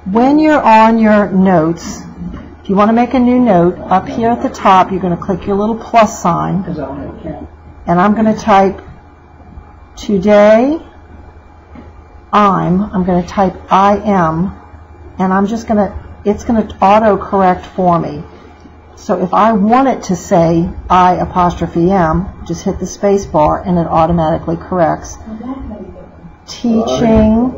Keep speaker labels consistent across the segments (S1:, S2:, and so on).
S1: when you're on your notes, if you want to make a new note, up here at the top, you're going to click your little plus sign, and I'm going to type today, I'm going to type I am, and I'm just going to, it's going to auto-correct for me. So if I want it to say I apostrophe am, just hit the space bar and it automatically corrects. Teaching,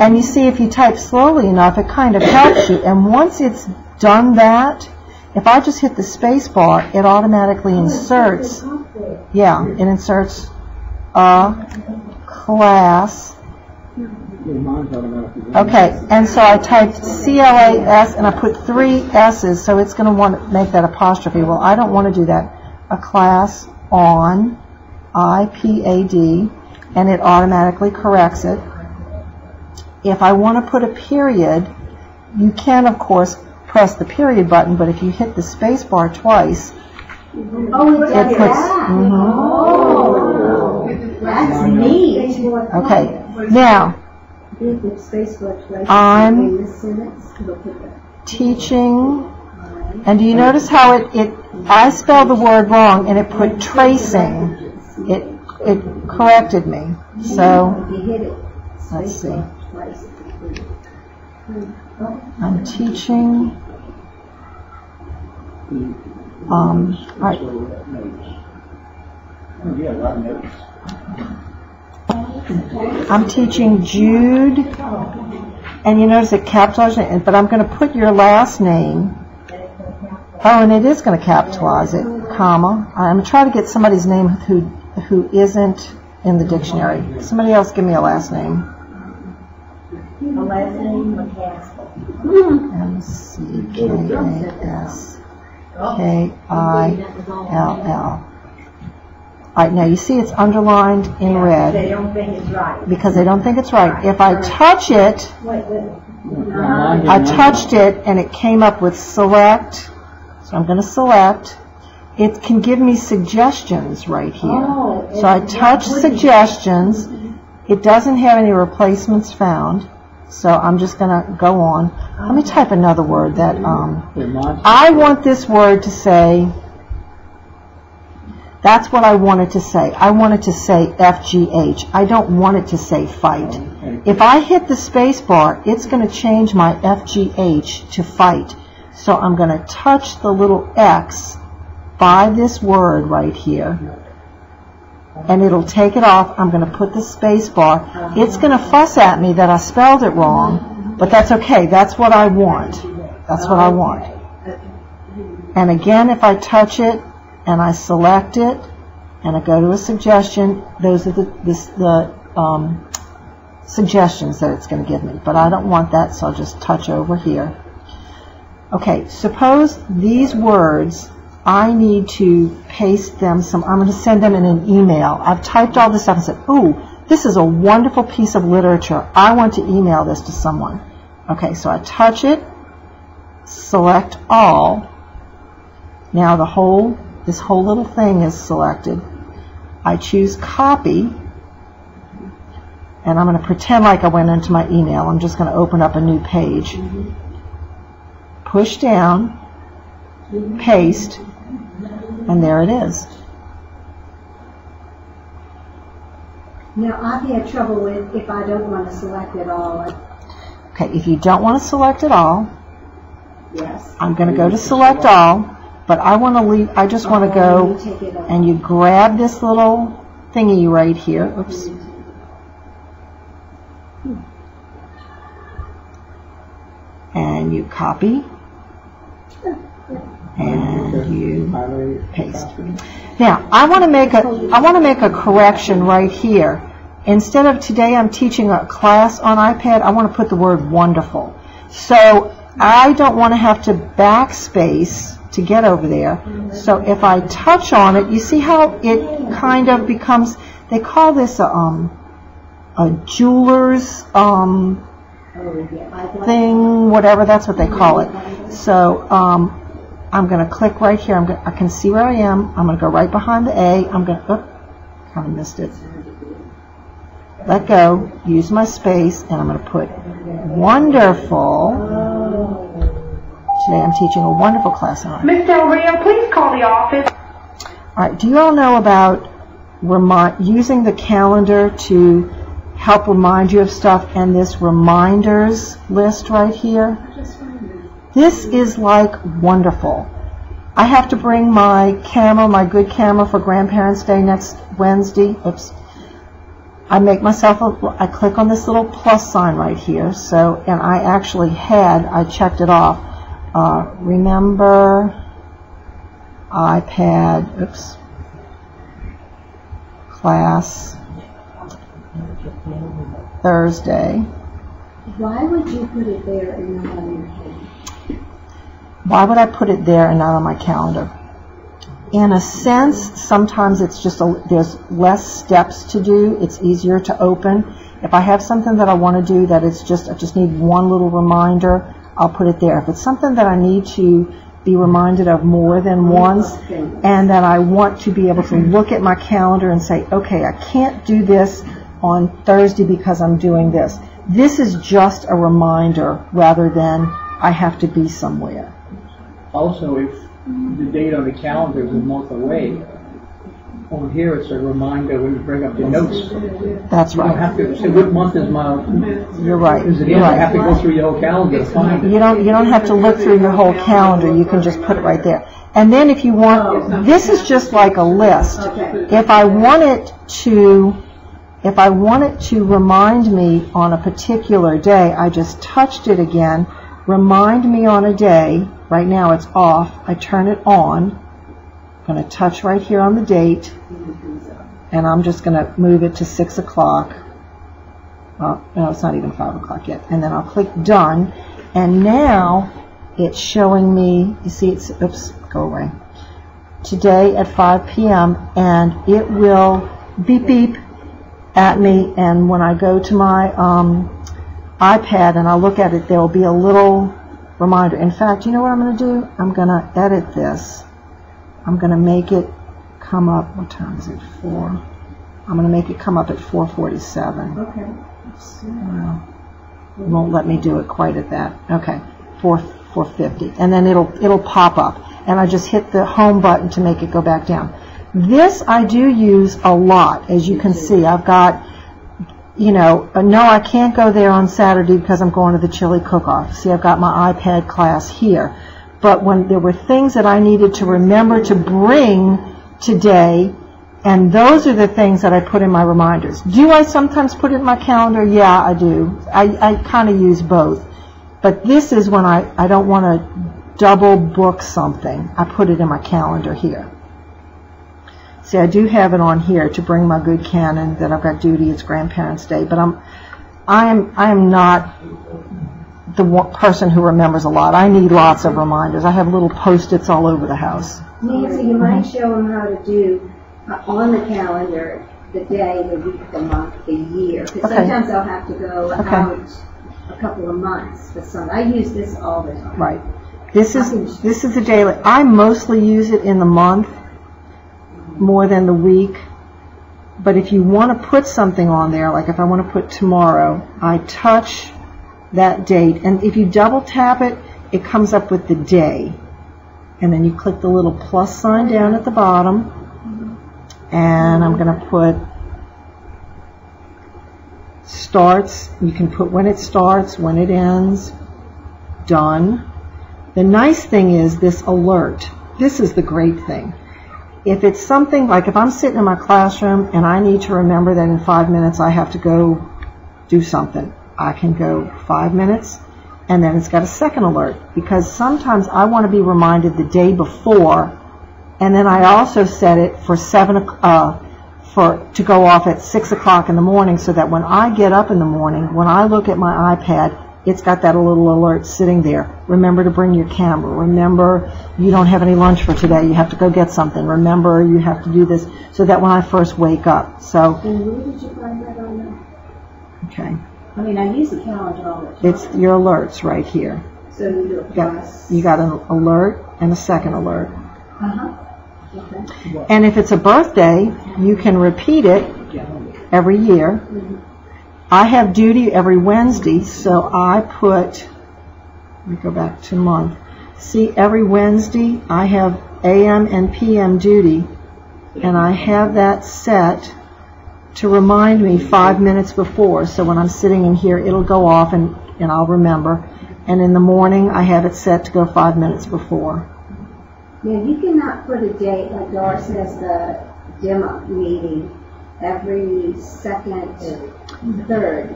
S1: and you see if you type slowly enough, it kind of helps you. And once it's done that, if I just hit the space bar, it automatically inserts, yeah, it inserts a class. Okay, and so I typed CLAS and I put 3 S's, so it's going to want to make that apostrophe. Well, I don't want to do that. A class on IPAD, and it automatically corrects it. If I want to put a period, you can, of course, press the period button, but if you hit the space bar twice, it puts,
S2: that's neat.
S1: Okay, now, I'm teaching, and do you notice how I spelled the word wrong and it put tracing. It corrected me. So, let's see. I'm teaching, right. I'm teaching Jude, and you notice it capitalized it, but I'm going to put your last name. Oh, and it is going to capitalize it, comma. I'm going to try to get somebody's name who isn't in the dictionary. Somebody else give me a last name.
S2: A last name, McCaskill.
S1: McCaskill. All right, now you see it's underlined in red.
S2: They don't think it's right.
S1: Because they don't think it's right. If I touch it, I touched it and it came up with select. So I'm going to select. It can give me suggestions right here. So I touch suggestions. It doesn't have any replacements found. So I'm just going to go on. Let me type another word that I want this word to say. That's what I want it to say. I want it to say FGH. I don't want it to say fight. If I hit the space bar, it's going to change my FGH to fight. So I'm going to touch the little X by this word right here, and it'll take it off. I'm going to put the space bar. It's going to fuss at me that I spelled it wrong, but that's okay. That's what I want. That's what I want. And again, if I touch it, and I select it, and I go to a suggestion, those are the suggestions that it's going to give me. But I don't want that, so I'll just touch over here. Okay, suppose these words, I need to paste them I'm going to send them in an email. I've typed all this stuff and said, ooh, this is a wonderful piece of literature. I want to email this to someone. Okay, so I touch it, select all. Now this whole little thing is selected. I choose copy, and I'm going to pretend like I went into my email. I'm just going to open up a new page. Push down, paste, and there it is.
S2: Now, I've had trouble with if I don't want to select it all.
S1: Okay, if you don't want to select it all,
S2: yes,
S1: I'm going to go to select all. But I want to leave. I just want to go, and you grab this little thingy right here. Oops. And you copy, and you paste. Now I want to make a correction right here. Instead of today I'm teaching a class on iPad, I want to put the word wonderful. So I don't want to have to backspace to get over there. So if I touch on it, you see how it kind of becomes, they call this a jeweler's thing, whatever, that's what they call it. So I'm going to click right here. I can see where I am. I'm going to go right behind the A. I'm going to, kind of missed it. Let go, use my space, and I'm going to put Wonderful. Today I'm teaching a wonderful class on it.
S3: Miss Del Rio, please call the office.
S1: All right, do you all know about using the calendar to help remind you of stuff, and this reminders list right here? This is like wonderful. I have to bring my camera, my good camera for Grandparents' Day next Wednesday. Oops. I make myself I click on this little plus sign right here. So, and I actually I checked it off. Remember iPad, class Thursday.
S2: Why would you put it there and not on your calendar?
S1: Why would I put it there and not on my calendar? In a sense, sometimes it's just there's less steps to do. It's easier to open. If I have something that I want to do that I just need one little reminder, I'll put it there. If it's something that I need to be reminded of more than once, and that I want to be able to look at my calendar and say, okay, I can't do this on Thursday because I'm doing this. This is just a reminder rather than I have to be somewhere.
S4: Also, if the date on the calendar is a month away, on here it's a reminder when you bring up the notes.
S1: That's right.
S4: You don't have to say, what month is my...
S1: You're right.
S4: Is it
S1: You're
S4: in?
S1: right.
S4: I have to go through your whole calendar to find it.
S1: You don't have to look through your whole calendar. You can just put it right there. And then if you want, this is just like a list. If I want it to remind me on a particular day, I just touched it again. Remind me on a day. Right now it's off. I turn it on. I'm going to touch right here on the date, and I'm just going to move it to 6 o'clock. No, it's not even 5 o'clock yet. And then I'll click done, and now it's showing me, you see it's, oops, go away. Today at 5 p.m. and it will beep beep at me, and when I go to my iPad and I look at it, there will be a little reminder. In fact, you know what I'm going to do? I'm going to edit this. I'm going to make it come up, what time is it? 4. I'm going to make it come up at 4:47.
S2: Okay.
S1: It won't let me do it quite at that. Okay, 4:50. And then it'll pop up. And I just hit the home button to make it go back down. This I do use a lot, as you can see. I've got, no, I can't go there on Saturday because I'm going to the chili cook-off. See, I've got my iPad class here. But when there were things that I needed to remember to bring today, and those are the things that I put in my reminders. Do I sometimes put it in my calendar? Yeah, I do. I kind of use both. But this is when I don't want to double book something. I put it in my calendar here. See, I do have it on here to bring my good Canon that I've got duty. It's Grandparents' Day, but I am not the person who remembers a lot. I need lots of reminders. I have little Post-its all over the house.
S2: Nancy, you might show them how to do on the calendar the day, the week, the month, the year. Because sometimes they'll have to go out a couple of months for some. I use this all the time.
S1: Right. This is the daily. I mostly use it in the month more than the week. But if you want to put something on there, like if I want to put tomorrow, I touch that date, and if you double tap it, it comes up with the day. And then you click the little plus sign down at the bottom, and I'm going to put starts. You can put when it starts, when it ends, done. The nice thing is this alert. This is the great thing. If it's something like if I'm sitting in my classroom and I need to remember that in 5 minutes I have to go do something, I can go 5 minutes, and then it's got a second alert, because sometimes I want to be reminded the day before, and then I also set it for to go off at 6 o'clock in the morning, so that when I get up in the morning, when I look at my iPad, it's got that little alert sitting there. Remember to bring your camera. Remember you don't have any lunch for today. You have to go get something. Remember you have to do this, so that when I first wake up. So.
S2: And where did you find that on there?
S1: Okay.
S2: I mean, I use the calendar all the time.
S1: It's your alerts right here.
S2: So you do a plus.
S1: You got an alert and a second alert.
S2: Okay.
S1: And if it's a birthday, you can repeat it every year. I have duty every Wednesday, so I put, let me go back to month. See, every Wednesday I have AM and PM duty, and I have that set to remind me 5 minutes before. So when I'm sitting in here, it'll go off and I'll remember. And in the morning, I have it set to go 5 minutes before.
S2: Yeah, you cannot put a date, like Doris has the DEMA meeting every second, third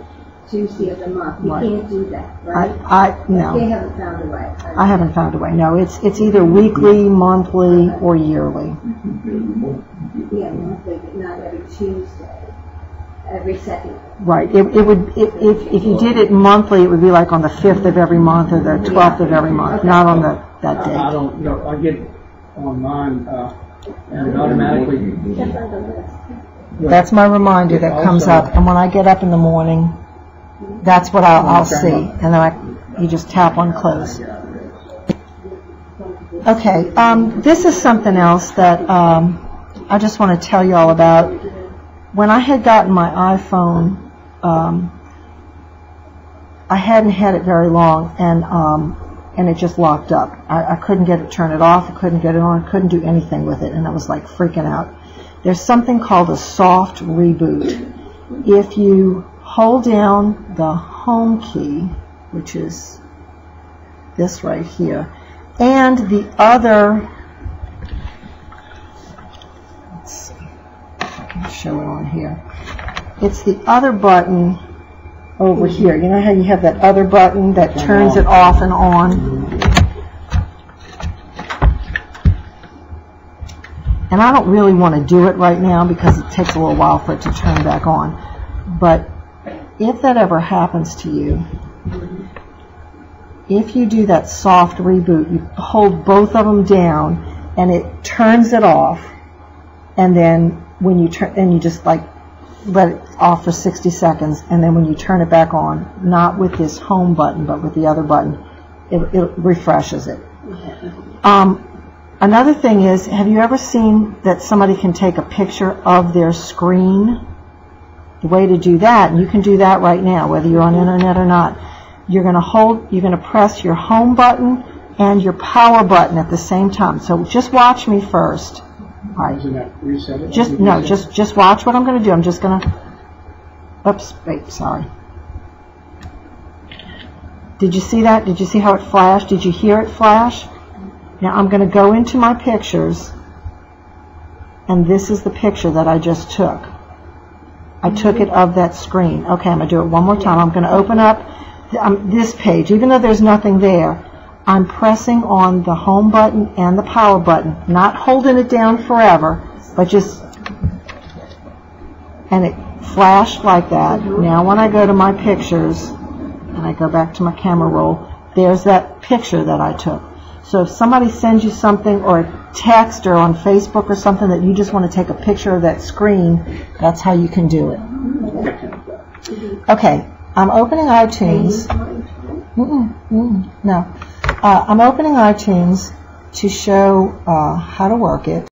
S2: Tuesday of the month. You can't do that, right?
S1: No.
S2: They haven't found a way.
S1: I haven't found a way. No, it's either weekly, monthly, or yearly.
S2: Yeah, monthly, but not every Tuesday. Every second.
S1: Right. It would if you did it monthly, it would be like on the 5th of every month or the 12th of every month, not on that date.
S4: I don't know. I get on mine and it automatically.
S1: That's my reminder that comes up, and when I get up in the morning, that's what I'll see, and then you just tap on close. Okay. This is something else that I just want to tell you all about. When I had gotten my iPhone, I hadn't had it very long, and it just locked up. I couldn't get it, turn it off, I couldn't get it on, couldn't do anything with it, and I was like freaking out. There's something called a soft reboot. If you hold down the home key, which is this right here, and the other, let's see, I can show it on here. It's the other button over here. You know how you have that other button that turns it off and on? And I don't really want to do it right now because it takes a little while for it to turn back on. But if that ever happens to you, if you do that soft reboot, you hold both of them down and it turns it off, and then when you turn, and you just like let it off for 60 seconds, and then when you turn it back on, not with this home button but with the other button, it refreshes it. Another thing is, have you ever seen that somebody can take a picture of their screen? The way to do that, and you can do that right now, whether you're on internet or not, you're going to press your home button and your power button at the same time. So just watch me first. All right. Just watch what I'm going to do. I'm just going to, oops, wait, sorry. Did you see that? Did you see how it flashed? Did you hear it flash? Now I'm going to go into my pictures, and this is the picture that I just took. I took it of that screen. Okay, I'm going to do it one more time. I'm going to open up this page. Even though there's nothing there, I'm pressing on the home button and the power button, not holding it down forever, but just, and it flashed like that. Now when I go to my pictures, and I go back to my camera roll, there's that picture that I took. So if somebody sends you something, or a text, or on Facebook or something, that you just want to take a picture of that screen, that's how you can do it. Okay, I'm opening iTunes. No. I'm opening iTunes to show how to work it.